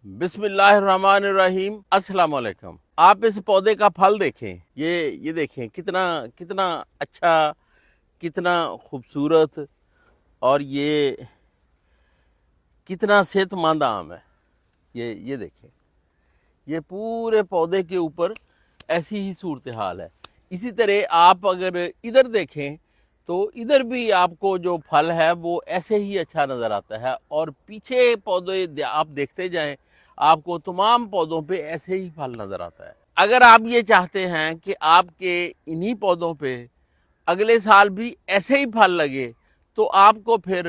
बिस्मिल्लाहिर्रहमानिर्रहीम। अस्सलाम वालेकुम। आप इस पौधे का फल देखें, ये देखें कितना कितना अच्छा, कितना खूबसूरत, और ये कितना सेहतमंद आम है। ये देखें, ये पूरे पौधे के ऊपर ऐसी ही सूरत हाल है। इसी तरह आप अगर इधर देखें तो इधर भी आपको जो फल है वो ऐसे ही अच्छा नज़र आता है, और पीछे पौधे आप देखते जाएं, आपको तमाम पौधों पे ऐसे ही फल नज़र आता है। अगर आप ये चाहते हैं कि आपके इन्हीं पौधों पे अगले साल भी ऐसे ही फल लगे, तो आपको फिर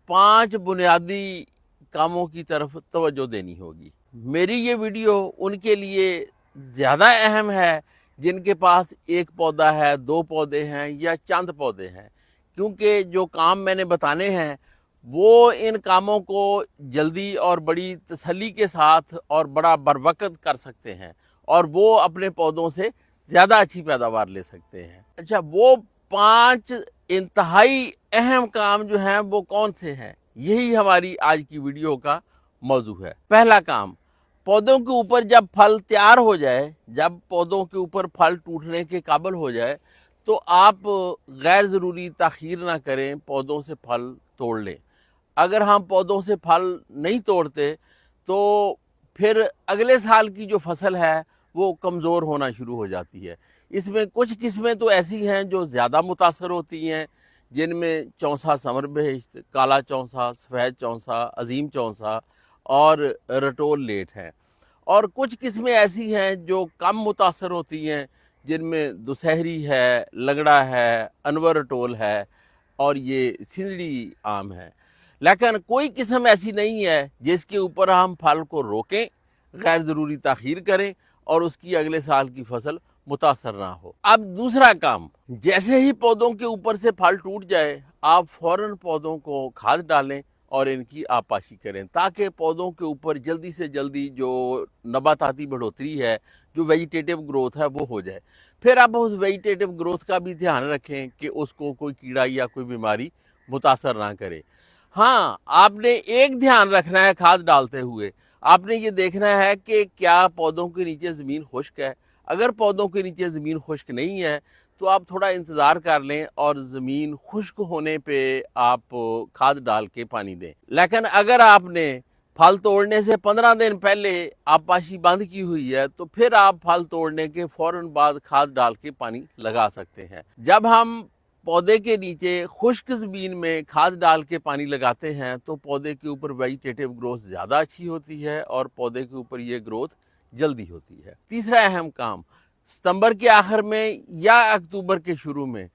5 बुनियादी कामों की तरफ तवज्जो देनी होगी। मेरी ये वीडियो उनके लिए ज़्यादा अहम है जिनके पास एक पौधा है, 2 पौधे हैं या चंद पौधे हैं, क्योंकि जो काम मैंने बताने हैं वो इन कामों को जल्दी और बड़ी तसल्ली के साथ और बड़ा बरवक़्त कर सकते हैं, और वो अपने पौधों से ज़्यादा अच्छी पैदावार ले सकते हैं। अच्छा, वो 5 इंतहाई अहम काम जो हैं वो कौन से हैं, यही हमारी आज की वीडियो का मौजू है। पहला काम, पौधों के ऊपर जब फल तैयार हो जाए, जब पौधों के ऊपर फल टूटने के काबिल हो जाए, तो आप गैर ज़रूरी ताख़ीर ना करें, पौधों से फल तोड़ लें। अगर हम पौधों से फल नहीं तोड़ते तो फिर अगले साल की जो फसल है वो कमज़ोर होना शुरू हो जाती है। इसमें कुछ किस्में तो ऐसी हैं जो ज़्यादा मुतासर होती हैं, जिनमें चौसा समर बहिश्त, काला चौसा, सफ़ेद चौसा, अजीम चौसा और रटोल लेट हैं, और कुछ किस्में ऐसी हैं जो कम मुतासर होती हैं, जिनमें दुसहरी है, लगड़ा है, अनवर रटोल है और ये सिंदड़ी आम है। लेकिन कोई किस्म ऐसी नहीं है जिसके ऊपर हम फल को रोकें, गैर ज़रूरी ताख़ीर करें और उसकी अगले साल की फसल मुतासर ना हो। अब दूसरा काम, जैसे ही पौधों के ऊपर से फल टूट जाए, आप फ़ौरन पौधों को खाद डालें और इनकी आपाशी करें, ताकि पौधों के ऊपर जल्दी से जल्दी जो नबाताती बढ़ोतरी है, जो वेजिटेटिव ग्रोथ है, वो हो जाए। फिर आप उस वेजिटेटिव ग्रोथ का भी ध्यान रखें कि उसको कोई कीड़ा या कोई बीमारी मुतासर ना करे। हाँ, आपने एक ध्यान रखना है खाद डालते हुए, आपने ये देखना है कि क्या पौधों के नीचे ज़मीन खुश्क है। अगर पौधों के नीचे ज़मीन खुश्क नहीं है तो आप थोड़ा इंतज़ार कर लें और ज़मीन खुश्क होने पे आप खाद डाल के पानी दें। लेकिन अगर आपने फल तोड़ने से 15 दिन पहले आपाशी बंद की हुई है तो फिर आप फल तोड़ने के फ़ौरन बाद खाद डाल के पानी लगा सकते हैं। जब हम पौधे के नीचे खुश्क ज़मीन में खाद डाल के पानी लगाते हैं तो पौधे के ऊपर वेजिटेटिव ग्रोथ ज़्यादा अच्छी होती है और पौधे के ऊपर ये ग्रोथ जल्दी होती है। तीसरा अहम काम, सितंबर के आखिर में या अक्टूबर के शुरू में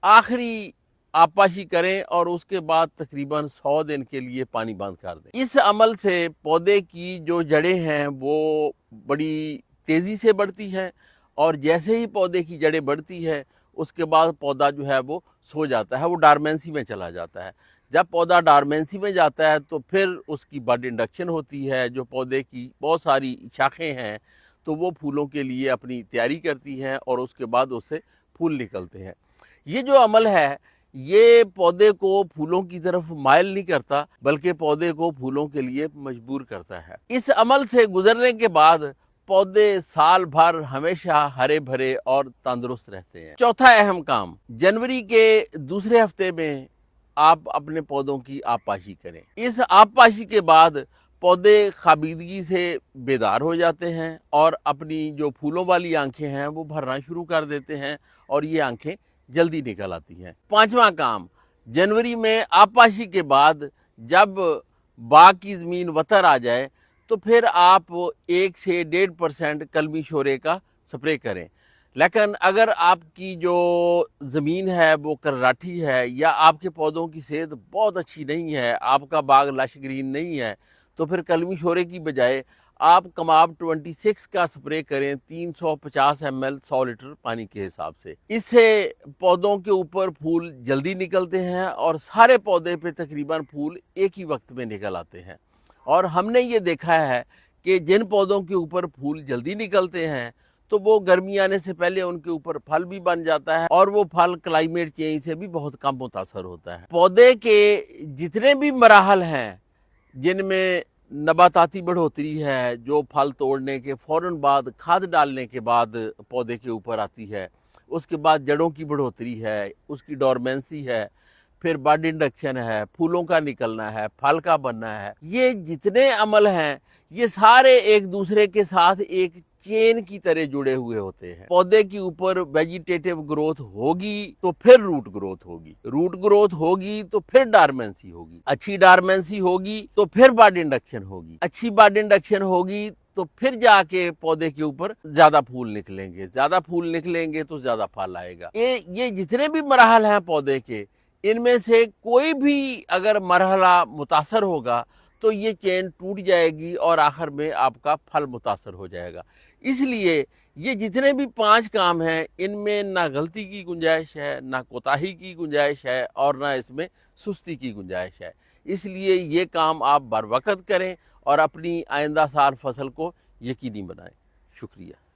आखिरी आपाशी करें और उसके बाद तकरीबन 100 दिन के लिए पानी बंद कर दें। इस अमल से पौधे की जो जड़ें हैं वो बड़ी तेज़ी से बढ़ती हैं, और जैसे ही पौधे की जड़ें बढ़ती है उसके बाद पौधा जो है वो सो जाता है, वो डार्मेंसी में चला जाता है। जब पौधा डार्मेंसी में जाता है तो फिर उसकी बड इंडक्शन होती है, जो पौधे की बहुत सारी शाखें हैं तो वो फूलों के लिए अपनी तैयारी करती हैं और उसके बाद उससे फूल निकलते हैं। ये जो अमल है ये पौधे को फूलों की तरफ माइल नहीं करता, बल्कि पौधे को फूलों के लिए मजबूर करता है। इस अमल से गुजरने के बाद पौधे साल भर हमेशा हरे भरे और तंदुरुस्त रहते हैं। चौथा अहम काम, जनवरी के दूसरे हफ्ते में आप अपने पौधों की आपाशी करें। इस आपाशी के बाद पौधे खाबिदगी से बेदार हो जाते हैं और अपनी जो फूलों वाली आंखें हैं वो भरना शुरू कर देते हैं, और ये आंखें जल्दी निकल आती हैं। पांचवा काम, जनवरी में आपाशी के बाद जब बाग की ज़मीन वतर आ जाए तो फिर आप 1 से 1.5% कलमी शोरे का स्प्रे करें। लेकिन अगर आपकी जो ज़मीन है वो कर्राठी है या आपके पौधों की सेहत बहुत अच्छी नहीं है, आपका बाग लश ग्रीन नहीं है, तो फिर कलमी शोरे की बजाय आप कमाब 26 का स्प्रे करें 350 ml 100 लीटर पानी के हिसाब से। इससे पौधों के ऊपर फूल जल्दी निकलते हैं और सारे पौधे पे तकरीबन फूल एक ही वक्त में निकल आते हैं। और हमने ये देखा है कि जिन पौधों के ऊपर फूल जल्दी निकलते हैं तो वो गर्मी आने से पहले उनके ऊपर फल भी बन जाता है, और वो फल क्लाइमेट चेंज से भी बहुत कम मुतासर होता है। पौधे के जितने भी मराहल हैं जिनमें नबाताती बढ़ोतरी है जो फल तोड़ने के फ़ौरन बाद खाद डालने के बाद पौधे के ऊपर आती है, उसके बाद जड़ों की बढ़ोतरी है, उसकी डोरमेंसी है, फिर बड इंडक्शन है, फूलों का निकलना है, फल का बनना है, ये जितने अमल हैं ये सारे एक दूसरे के साथ एक चेन की तरह जुड़े हुए होते हैं। पौधे के ऊपर वेजिटेटिव ग्रोथ होगी तो फिर रूट ग्रोथ होगी, रूट ग्रोथ होगी तो फिर डार्मेंसी होगी, अच्छी डार्मेंसी होगी तो फिर बड इंडक्शन होगी, अच्छी बड इंडक्शन होगी तो फिर जाके पौधे के ऊपर ज्यादा फूल निकलेंगे, ज्यादा फूल निकलेंगे तो ज्यादा फल आएगा। ये जितने भी मरहल हैं पौधे के, इनमें से कोई भी अगर मरहला मुतासर होगा तो ये चेन टूट जाएगी और आखिर में आपका फल मुतासर हो जाएगा। इसलिए ये जितने भी 5 काम हैं इनमें ना गलती की गुंजाइश है, ना कोताही की गुंजाइश है और ना इसमें सुस्ती की गुंजाइश है। इसलिए ये काम आप बर वक्त करें और अपनी आइंदा साल फसल को यकीनी बनाएं। शुक्रिया।